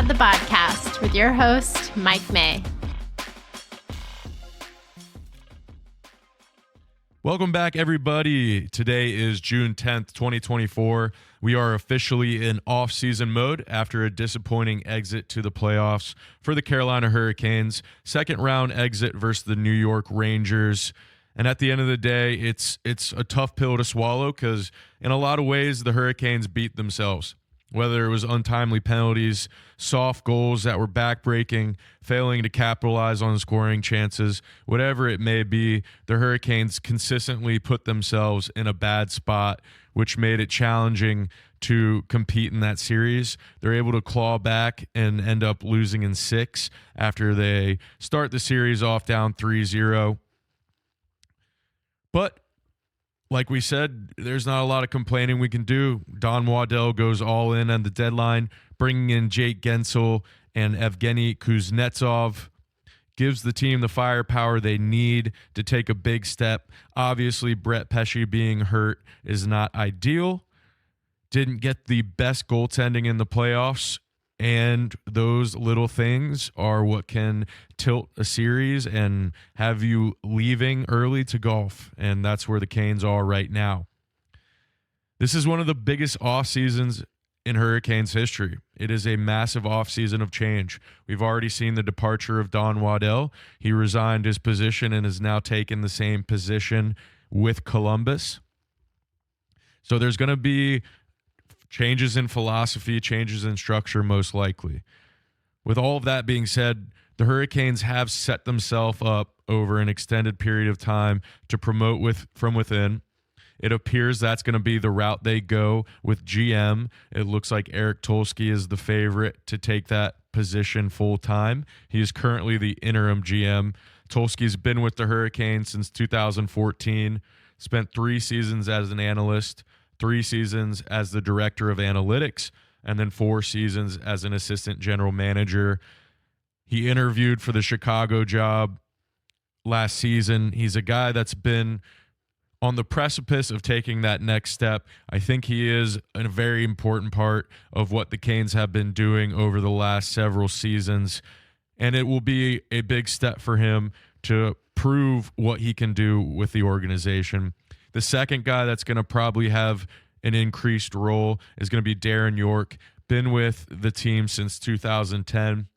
the podcast with your host, Mike May. Welcome back, everybody. Today is June 10th, 2024. We are officially in off-season mode after a disappointing exit to the playoffs for the Carolina Hurricanes. Second round exit versus the New York Rangers. And at the end of the day, it's a tough pill to swallow because in a lot of ways, the Hurricanes beat themselves. Whether it was untimely penalties, soft goals that were backbreaking, failing to capitalize on scoring chances, whatever it may be, the Hurricanes consistently put themselves in a bad spot, which made it challenging to compete in that series. They're able to claw back and end up losing in 6 after they start the series off down 3-0. But like we said, there's not a lot of complaining we can do. Don Waddell goes all in on the deadline, bringing in Jake Gensel and Evgeny Kuznetsov. Gives the team the firepower they need to take a big step. Obviously, Brett Pesce being hurt is not ideal. Didn't get the best goaltending in the playoffs. And those little things are what can tilt a series and have you leaving early to golf. And that's where the Canes are right now. This is one of the biggest off seasons in Hurricanes history. It is a massive off season of change. We've already seen the departure of Don Waddell. He resigned his position and has now taken the same position with Columbus. So there's going to be changes in philosophy, changes in structure, most likely. With all of that being said, the Hurricanes have set themselves up over an extended period of time to promote from within. It appears that's going to be the route they go with GM. It looks like Eric Tulsky is the favorite to take that position full-time. He is currently the interim GM. Tulsky's been with the Hurricanes since 2014, spent 3 seasons as an analyst, 3 seasons as the director of analytics, and then 4 seasons as an assistant general manager. He interviewed for the Chicago job last season. He's a guy that's been on the precipice of taking that next step. I think he is a very important part of what the Canes have been doing over the last several seasons, and it will be a big step for him to prove what he can do with the organization. The second guy that's going to probably have an increased role is going to be Darren York. Been with the team since 2010.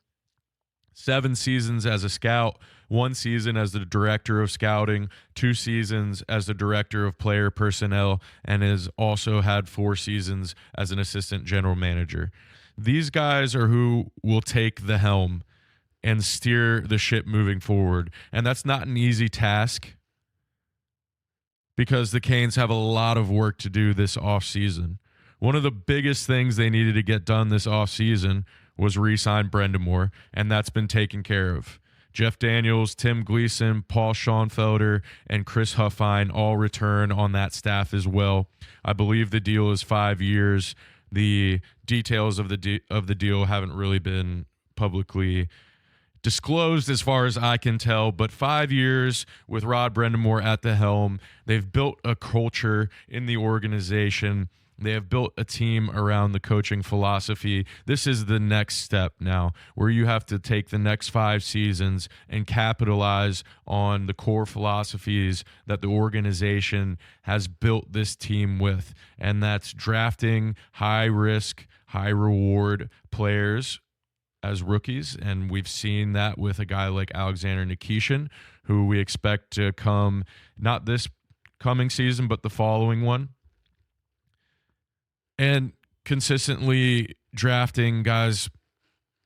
7 seasons as a scout, 1 season as the director of scouting, 2 seasons as the director of player personnel, and has also had 4 seasons as an assistant general manager. These guys are who will take the helm and steer the ship moving forward. And that's not an easy task, because the Canes have a lot of work to do this offseason. One of the biggest things they needed to get done this offseason was re-sign Brendamore, and that's been taken care of. Jeff Daniels, Tim Gleason, Paul Schoenfelder, and Chris Huffine all return on that staff as well. I believe the deal is 5 years. The details of the deal haven't really been publicly disclosed as far as I can tell, but 5 years with Rod Brendamore at the helm. They've built a culture in the organization. They have built a team around the coaching philosophy. This is the next step now, where you have to take the next 5 seasons and capitalize on the core philosophies that the organization has built this team with, and that's drafting high-risk, high-reward players as rookies, and we've seen that with a guy like Alexander Nikishin, who we expect to come not this coming season, but the following one. And consistently drafting guys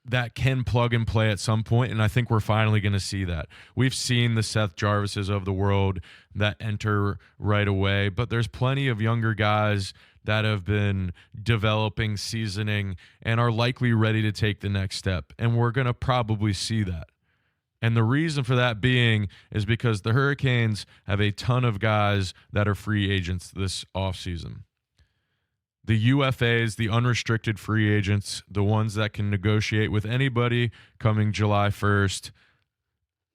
that can plug and play at some point, and I think we're finally going to see that. We've seen the Seth Jarvises of the world that enter right away, but there's plenty of younger guys that have been developing, seasoning, and are likely ready to take the next step. And we're going to probably see that. And the reason for that being is because the Hurricanes have a ton of guys that are free agents this offseason. The UFAs, the unrestricted free agents, the ones that can negotiate with anybody coming July 1st,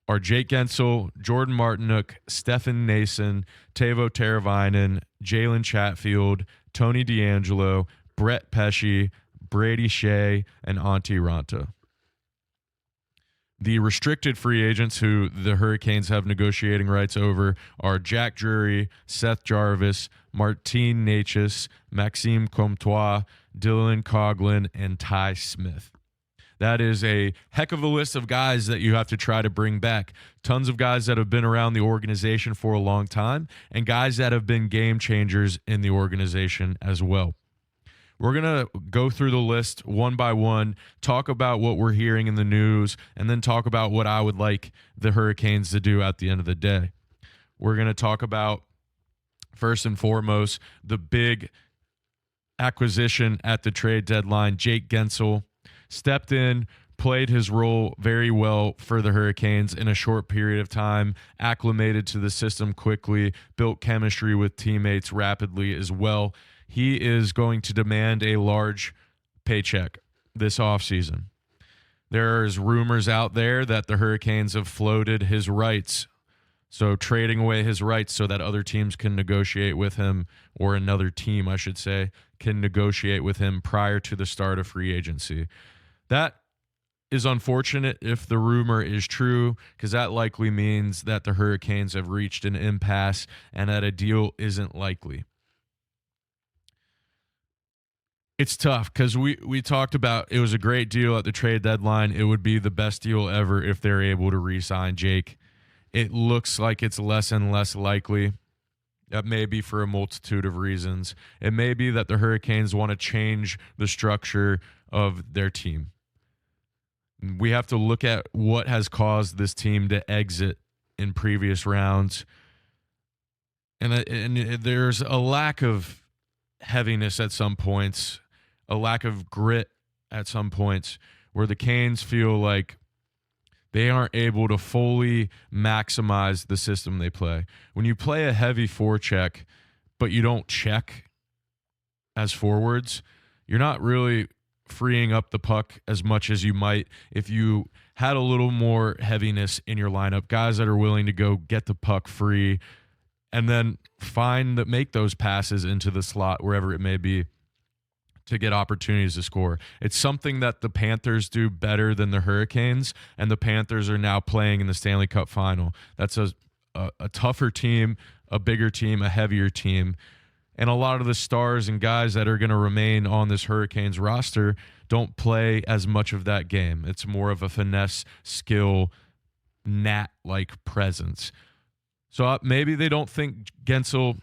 are Jake Gensel, Jordan Martinook, Stefan Nason, Teuvo Teravainen, Jalen Chatfield, Tony DeAngelo, Brett Pesce, Brady Shea, and Auntie Ranta. The restricted free agents who the Hurricanes have negotiating rights over are Jack Drury, Seth Jarvis, Martin Necas, Maxime Comtois, Dylan Coughlin, and Ty Smith. That is a heck of a list of guys that you have to try to bring back. Tons of guys that have been around the organization for a long time and guys that have been game changers in the organization as well. We're going to go through the list one by one, talk about what we're hearing in the news, and then talk about what I would like the Hurricanes to do at the end of the day. We're going to talk about, first and foremost, the big acquisition at the trade deadline. Jake Gensel stepped in, played his role very well for the Hurricanes in a short period of time, acclimated to the system quickly, built chemistry with teammates rapidly as well. He is going to demand a large paycheck this offseason. There's rumors out there that the Hurricanes have floated his rights, so trading away his rights so that other teams can negotiate with him, or another team, I should say, can negotiate with him prior to the start of free agency. That is unfortunate if the rumor is true, because that likely means that the Hurricanes have reached an impasse and that a deal isn't likely. It's tough because we talked about it was a great deal at the trade deadline. It would be the best deal ever if they're able to re-sign Jake. It looks like it's less and less likely. That may be for a multitude of reasons. It may be that the Hurricanes want to change the structure of their team. We have to look at what has caused this team to exit in previous rounds. And there's a lack of heaviness at some points, a lack of grit at some points, where the Canes feel like they aren't able to fully maximize the system they play. When you play a heavy forecheck, but you don't check as forwards, you're not really freeing up the puck as much as you might if you had a little more heaviness in your lineup, guys that are willing to go get the puck free and then make those passes into the slot, wherever it may be, to get opportunities to score. It's something that the Panthers do better than the Hurricanes, and the Panthers are now playing in the Stanley Cup final. That's a tougher team, a bigger team, a heavier team. And a lot of the stars and guys that are going to remain on this Hurricanes roster don't play as much of that game. It's more of a finesse, skill, gnat-like presence. So maybe they don't think Gensel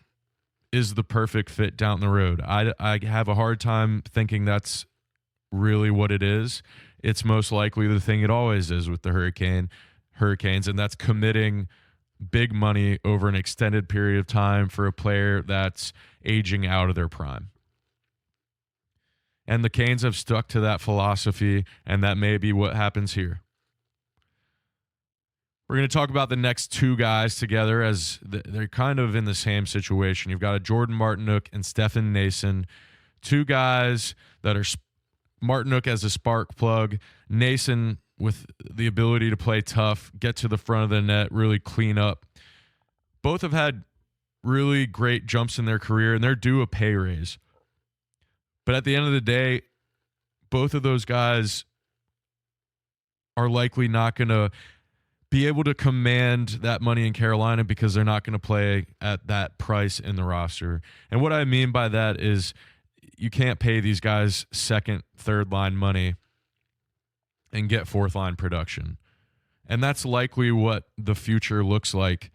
is the perfect fit down the road. I have a hard time thinking that's really what it is. It's most likely the thing it always is with the Hurricanes, and that's committing big money over an extended period of time for a player that's aging out of their prime. And the Canes have stuck to that philosophy, and that may be what happens here. We're going to talk about the next two guys together as they're kind of in the same situation. You've got a Jordan Martinook and Stefan Noesen, two guys that are Martinook as a spark plug, Noesen with the ability to play tough, get to the front of the net, really clean up. Both have had really great jumps in their career, and they're due a pay raise. But at the end of the day, both of those guys are likely not going to be able to command that money in Carolina because they're not going to play at that price in the roster. And what I mean by that is you can't pay these guys second, third line money and get fourth line production. And that's likely what the future looks like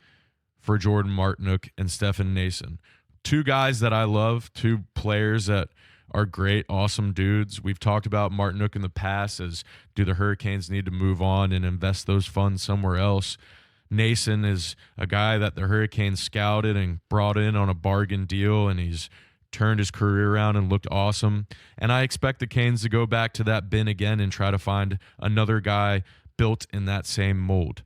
for Jordan Martinook and Stefan Noesen. Two guys that I love, two players that are great, awesome dudes. We've talked about Martinook in the past as do the Hurricanes need to move on and invest those funds somewhere else. Noesen is a guy that the Hurricanes scouted and brought in on a bargain deal, and he's turned his career around and looked awesome. And I expect the Canes to go back to that bin again and try to find another guy built in that same mold.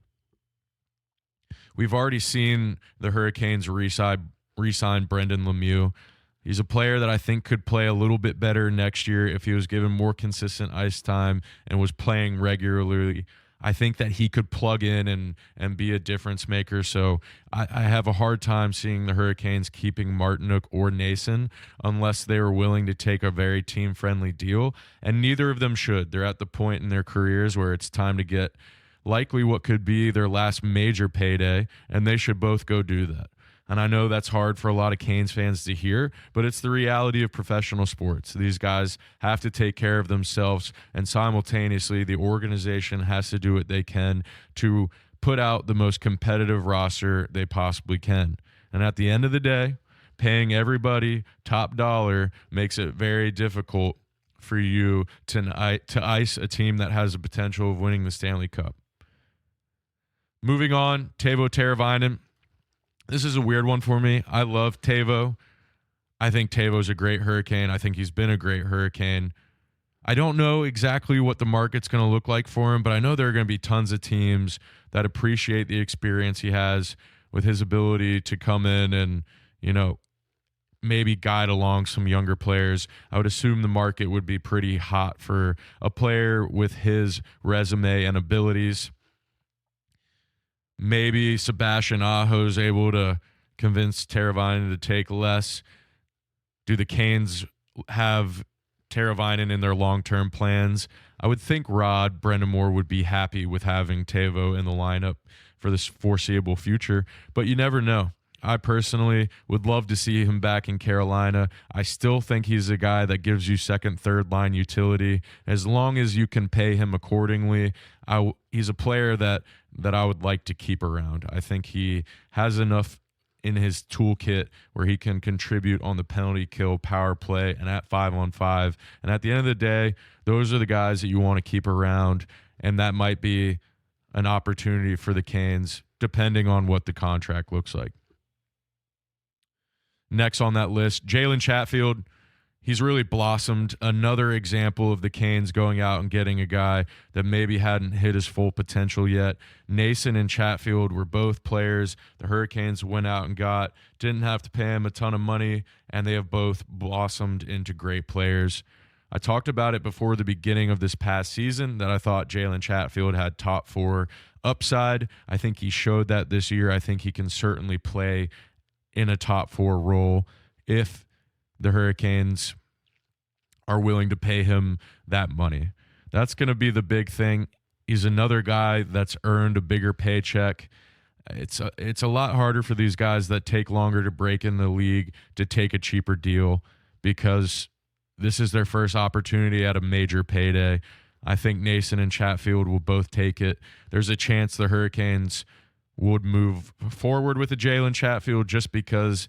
We've already seen the Hurricanes re-sign Brendan Lemieux. He's a player that I think could play a little bit better next year if he was given more consistent ice time and was playing regularly. I think that he could plug in and be a difference maker. So I have a hard time seeing the Hurricanes keeping Martinook or Nason unless they were willing to take a very team-friendly deal, and neither of them should. They're at the point in their careers where it's time to get likely what could be their last major payday, and they should both go do that. And I know that's hard for a lot of Canes fans to hear, but it's the reality of professional sports. These guys have to take care of themselves, and simultaneously, the organization has to do what they can to put out the most competitive roster they possibly can. And at the end of the day, paying everybody top dollar makes it very difficult for you to ice a team that has the potential of winning the Stanley Cup. Moving on, Teuvo Teravainen. This is a weird one for me. I love Teuvo. I think Teuvo's a great Hurricane. I think he's been a great Hurricane. I don't know exactly what the market's going to look like for him, but I know there are going to be tons of teams that appreciate the experience he has with his ability to come in and, maybe guide along some younger players. I would assume the market would be pretty hot for a player with his resume and abilities. Maybe Sebastian Aho's able to convince Teravainen to take less. Do the Canes have Teravainen in their long-term plans? I would think Rod Brind'Amour would be happy with having Teuvo in the lineup for this foreseeable future, but you never know. I personally would love to see him back in Carolina. I still think he's a guy that gives you second, third line utility. As long as you can pay him accordingly, he's a player that I would like to keep around. I think he has enough in his toolkit where he can contribute on the penalty kill, power play, and at 5-on-5. And at the end of the day, those are the guys that you want to keep around, and that might be an opportunity for the Canes, depending on what the contract looks like. Next on that list, Jalen Chatfield. He's really blossomed. Another example of the Canes going out and getting a guy that maybe hadn't hit his full potential yet. Nason and Chatfield were both players the Hurricanes went out and got. Didn't have to pay him a ton of money, and they have both blossomed into great players. I talked about it before the beginning of this past season that I thought Jalen Chatfield had top 4 upside. I think he showed that this year. I think he can certainly play in a top 4 role if the Hurricanes are willing to pay him that money. That's going to be the big thing. He's another guy that's earned a bigger paycheck. It's a lot harder for these guys that take longer to break in the league to take a cheaper deal because this is their first opportunity at a major payday. I think Nason and Chatfield will both take it. There's a chance the Hurricanes would move forward with a Jalen Chatfield just because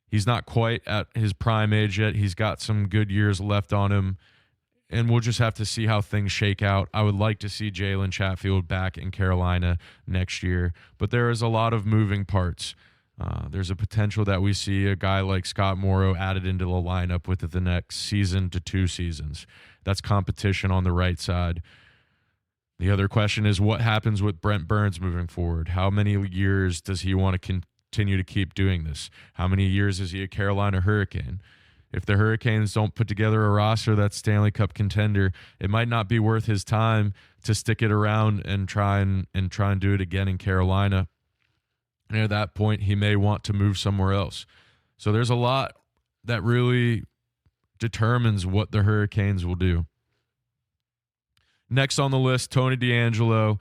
he's not quite at his prime age yet. He's got some good years left on him, and we'll just have to see how things shake out. I would like to see Jalen Chatfield back in Carolina next year, but there is a lot of moving parts. There's a potential that we see a guy like Scott Morrow added into the lineup within the next season to 2 seasons. That's competition on the right side. The other question is what happens with Brent Burns moving forward? How many years does he want to continue to keep doing this? How many years is he a Carolina Hurricane? If the Hurricanes don't put together a roster that's Stanley Cup contender, it might not be worth his time to stick it around and try and do it again in Carolina. And at that point, he may want to move somewhere else. So there's a lot that really determines what the Hurricanes will do. Next on the list, Tony DeAngelo.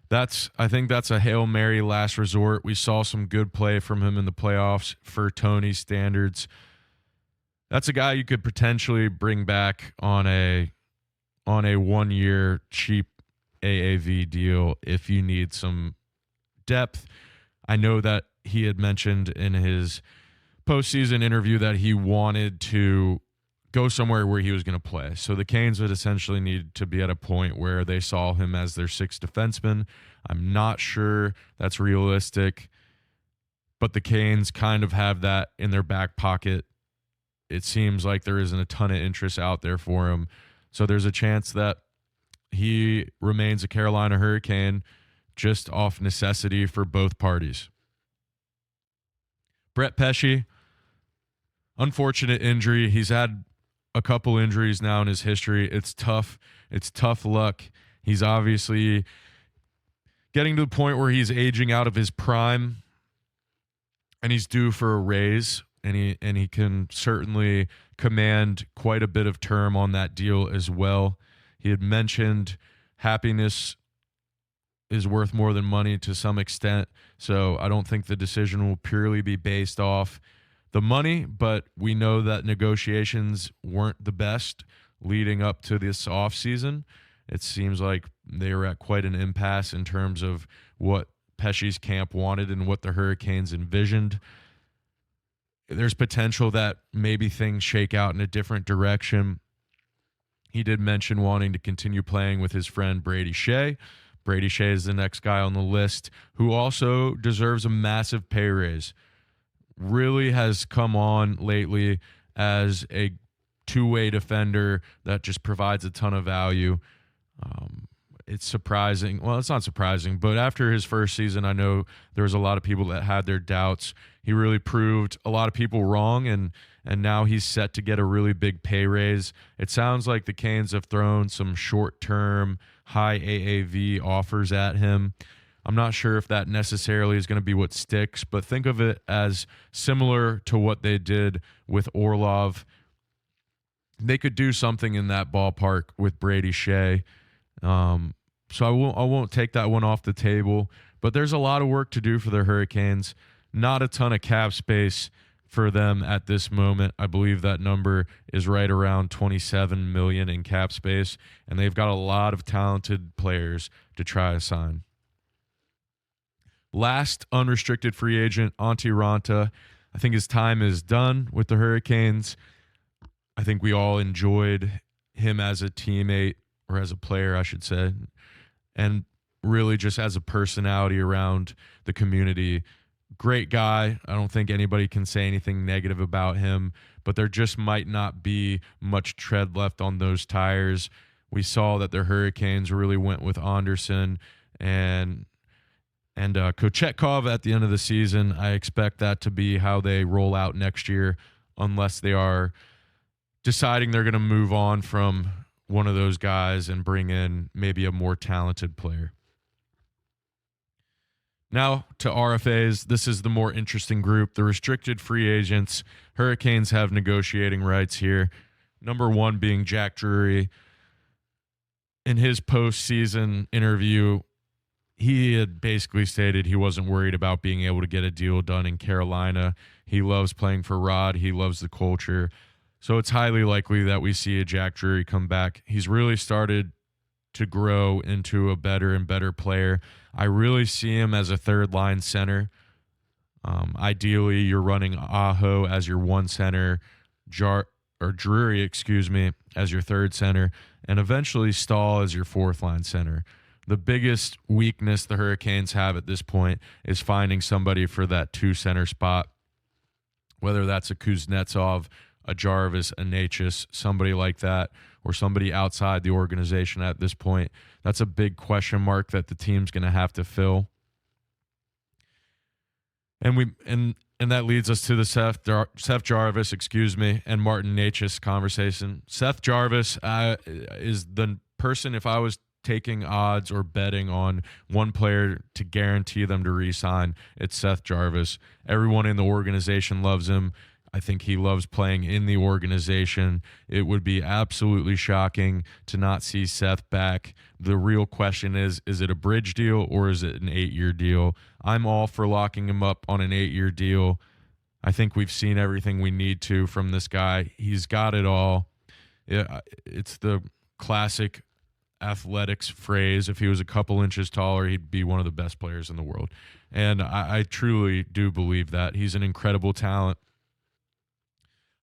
I think that's a Hail Mary last resort. We saw some good play from him in the playoffs for Tony's standards. That's a guy you could potentially bring back on a 1-year cheap AAV deal if you need some depth. I know that he had mentioned in his postseason interview that he wanted to go somewhere where he was going to play. So the Canes would essentially need to be at a point where they saw him as their 6th defenseman. I'm not sure that's realistic, but the Canes kind of have that in their back pocket. It seems like there isn't a ton of interest out there for him. So there's a chance that he remains a Carolina Hurricane just off necessity for both parties. Brett Pesce, unfortunate injury. He's had a couple injuries now in his history. It's tough. It's tough luck. He's obviously getting to the point where he's aging out of his prime and he's due for a raise, and he can certainly command quite a bit of term on that deal as well. He had mentioned happiness is worth more than money to some extent, so I don't think the decision will purely be based off the money, but we know that negotiations weren't the best leading up to this offseason. It seems like they were at quite an impasse in terms of what Pesci's camp wanted and what the Hurricanes envisioned. There's potential that maybe things shake out in a different direction. He did mention wanting to continue playing with his friend Brady Shea. Brady Shea is the next guy on the list who also deserves a massive pay raise. Really has come on lately as a two-way defender that just provides a ton of value. It's surprising. Well, it's not surprising, but after his first season, I know there was a lot of people that had their doubts. He really proved a lot of people wrong, and now he's set to get a really big pay raise. It sounds like the Canes have thrown some short-term, high AAV offers at him. I'm not sure if that necessarily is going to be what sticks, but think of it as similar to what they did with Orlov. They could do something in that ballpark with Brady Shea. So I won't take that one off the table, but there's a lot of work to do for the Hurricanes. Not a ton of cap space for them at this moment. I believe that number is right around $27 million in cap space, and they've got a lot of talented players to try to sign. Last unrestricted free agent, Antti Raanta. I think his time is done with the Hurricanes. I think we all enjoyed him as a teammate, or as a player, I should say, and really just as a personality around the community. Great guy. I don't think anybody can say anything negative about him, but there just might not be much tread left on those tires. We saw that the Hurricanes really went with Anderson and Kochetkov at the end of the season. I expect that to be how they roll out next year, unless they are deciding they're going to move on from one of those guys and bring in maybe a more talented player. Now to RFAs. This is the more interesting group, the restricted free agents. Hurricanes have negotiating rights here. Number one being Jack Drury. In his postseason interview, he had basically stated he wasn't worried about being able to get a deal done in Carolina. He loves playing for Rod. He loves the culture. So it's highly likely that we see a Jack Drury come back. He's really started to grow into a better and better player. I really see him as a third-line center. Ideally, you're running Aho as your one center, Drury, as your third center, and eventually Stahl as your fourth-line center. The biggest weakness the Hurricanes have at this point is finding somebody for that two-center spot, whether that's a Kuznetsov, a Jarvis, a Natchez, somebody like that, or somebody outside the organization at this point. That's a big question mark that the team's going to have to fill. And that leads us to the Seth Jarvis, and Martin Natchez conversation. Seth Jarvis is the person, if I was taking odds or betting on one player to guarantee them to re-sign, it's Seth Jarvis. Everyone in the organization loves him. I think he loves playing in the organization. It would be absolutely shocking to not see Seth back. The real question is it a bridge deal or is it an 8-year deal? I'm all for locking him up on an 8-year deal. I think we've seen everything we need to from this guy. He's got it all. It's the classic athletics phrase. If he was a couple inches taller, he'd be one of the best players in the world. And I truly do believe that. He's an incredible talent.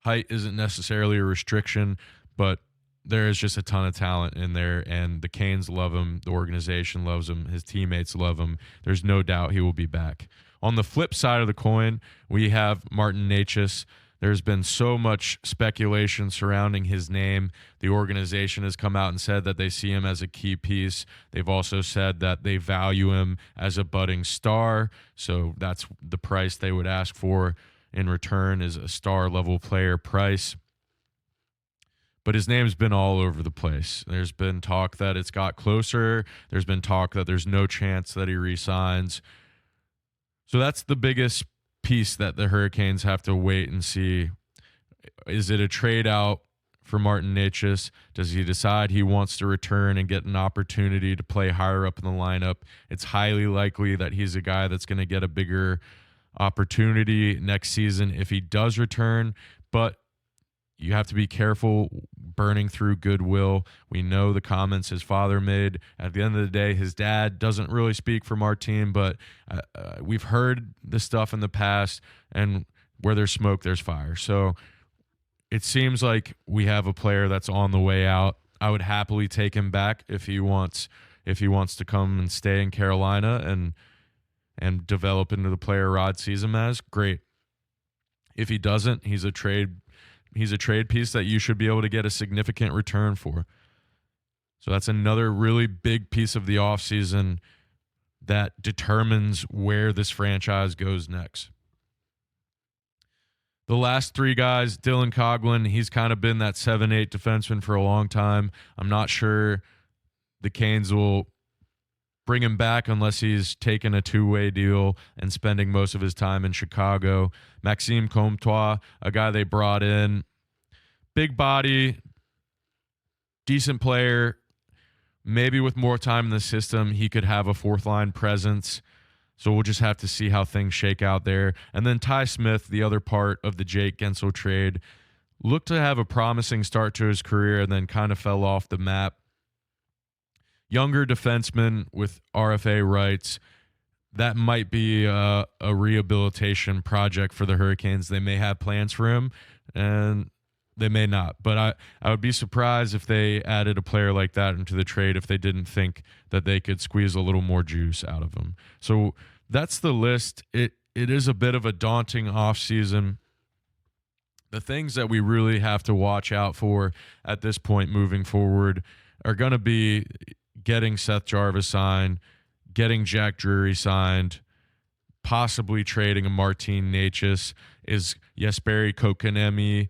Height isn't necessarily a restriction, but there is just a ton of talent in there, and the Canes love him. The organization loves him. His teammates love him. There's no doubt he will be back. On the flip side of the coin, we have Martin Natchez. There's been so much speculation surrounding his name. The organization has come out and said that they see him as a key piece. They've also said that they value him as a budding star, so that's the price they would ask for in return is a star-level player price. but his name's been all over the place. There's been talk that it's got closer. There's been talk that there's no chance that he resigns. So that's the biggest piece that the Hurricanes have to wait and see. Is it a trade out for Martin Necas? Does he decide he wants to return and get an opportunity to play higher up in the lineup? It's highly likely that he's a guy that's going to get a bigger opportunity next season if he does return, but you have to be careful burning through goodwill. We know the comments his father made. At the end of the day, his dad doesn't really speak for Martin, but we've heard the stuff in the past, and where there's smoke, there's fire. So it seems like we have a player that's on the way out. I would happily take him back if he wants to come and stay in Carolina and develop into the player Rod sees him as. Great. If he doesn't, he's a trade piece that you should be able to get a significant return for. So that's another really big piece of the offseason that determines where this franchise goes next. The last three guys, Dylan Coghlan, he's kind of been that 7-8 defenseman for a long time. I'm not sure the Canes will bring him back unless he's taken a two-way deal and spending most of his time in Chicago. Maxime Comtois, a guy they brought in, big body, decent player. Maybe with more time in the system, he could have a fourth-line presence. So we'll just have to see how things shake out there. And then Ty Smith, the other part of the Jake Guentzel trade, looked to have a promising start to his career and then kind of fell off the map. Younger defenseman with RFA rights. That might be a rehabilitation project for the Hurricanes. They may have plans for him, and they may not. But I would be surprised if they added a player like that into the trade if they didn't think that they could squeeze a little more juice out of him. So that's the list. It is a bit of a daunting offseason. The things that we really have to watch out for at this point moving forward are going to be getting Seth Jarvis signed, getting Jack Drury signed, possibly trading a Martin Necas. Is Jesperi Kotkaniemi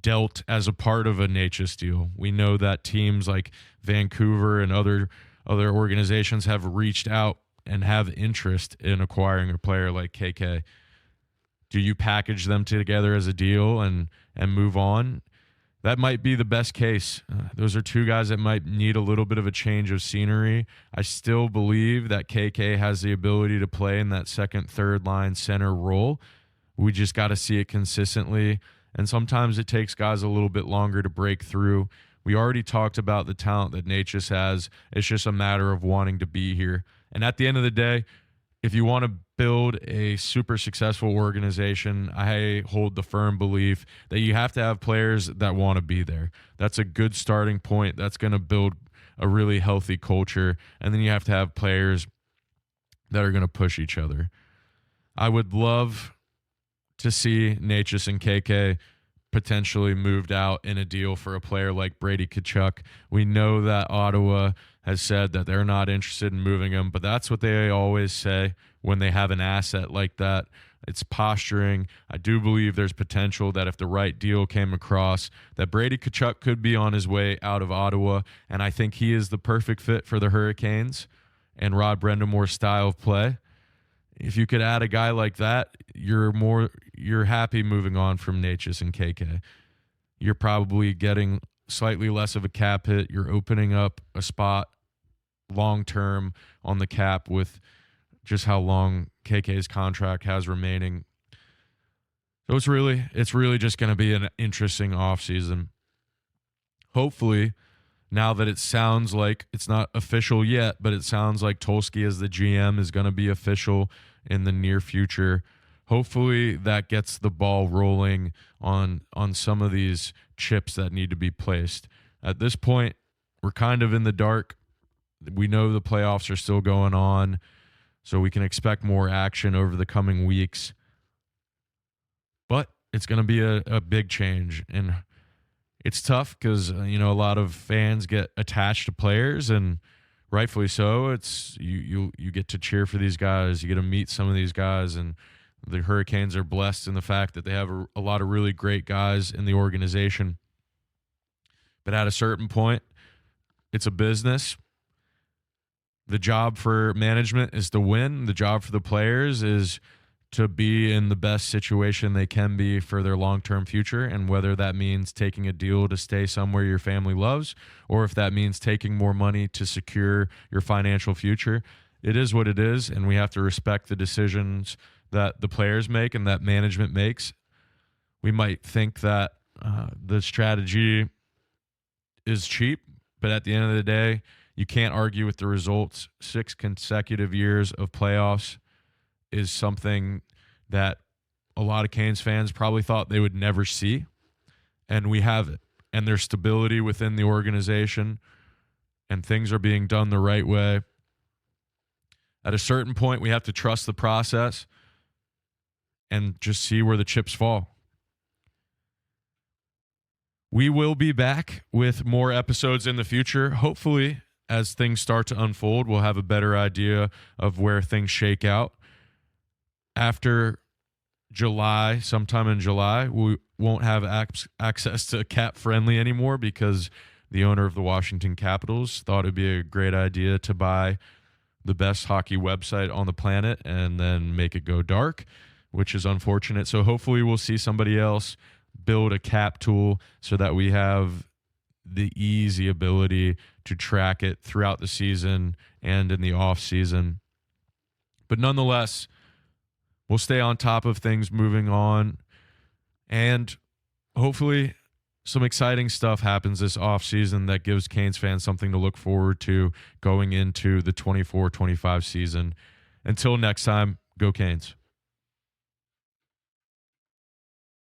dealt as a part of a Necas deal? We know that teams like Vancouver and other organizations have reached out and have interest in acquiring a player like KK. Do you package them together as a deal and move on? That might be the best case. Those are two guys that might need a little bit of a change of scenery. I still believe that KK has the ability to play in that second, third line center role. We just got to see it consistently. And sometimes it takes guys a little bit longer to break through. We already talked about the talent that Necas has. It's just a matter of wanting to be here. And at the end of the day, if you want to build a super successful organization, I hold the firm belief that you have to have players that want to be there. That's a good starting point. That's going to build a really healthy culture. And then you have to have players that are going to push each other. I would love to see Necas and KK potentially moved out in a deal for a player like Brady Tkachuk. We know that Ottawa has said that they're not interested in moving him, but that's what they always say when they have an asset like that. It's posturing. I do believe there's potential that if the right deal came across, that Brady Tkachuk could be on his way out of Ottawa, and I think he is the perfect fit for the Hurricanes and Rod Brendamore's style of play. If you could add a guy like that, you're happy moving on from Necas and KK. You're probably getting slightly less of a cap hit. You're opening up a spot long term on the cap with just how long KK's contract has remaining. So it's really just going to be an interesting offseason. Hopefully, now that it sounds like it's not official yet, but it sounds like Tulsky as the GM is going to be official in the near future. Hopefully that gets the ball rolling on some of these chips that need to be placed. At this point, we're kind of in the dark. We know the playoffs are still going on, so we can expect more action over the coming weeks. But it's going to be a big change, and it's tough because a lot of fans get attached to players, and rightfully so. It's you get to cheer for these guys. You get to meet some of these guys, and the Hurricanes are blessed in the fact that they have a lot of really great guys in the organization. But at a certain point, it's a business. The job for management is to win. The job for the players is to be in the best situation they can be for their long-term future, and whether that means taking a deal to stay somewhere your family loves, or if that means taking more money to secure your financial future, it is what it is, and we have to respect the decisions that the players make and that management makes. We might think that the strategy is cheap, but at the end of the day, you can't argue with the results. 6 consecutive years of playoffs is something that a lot of Canes fans probably thought they would never see, and we have it. And there's stability within the organization, and things are being done the right way. At a certain point, we have to trust the process and just see where the chips fall. We will be back with more episodes in the future. Hopefully, as things start to unfold, we'll have a better idea of where things shake out. After July, sometime in July, we won't have access to Cap Friendly anymore because the owner of the Washington Capitals thought it'd be a great idea to buy the best hockey website on the planet and then make it go dark, which is unfortunate. So hopefully we'll see somebody else build a cap tool so that we have the easy ability to track it throughout the season and in the off season. But nonetheless, we'll stay on top of things moving on, and hopefully some exciting stuff happens this offseason that gives Canes fans something to look forward to going into the 24-25 season. Until next time, go Canes.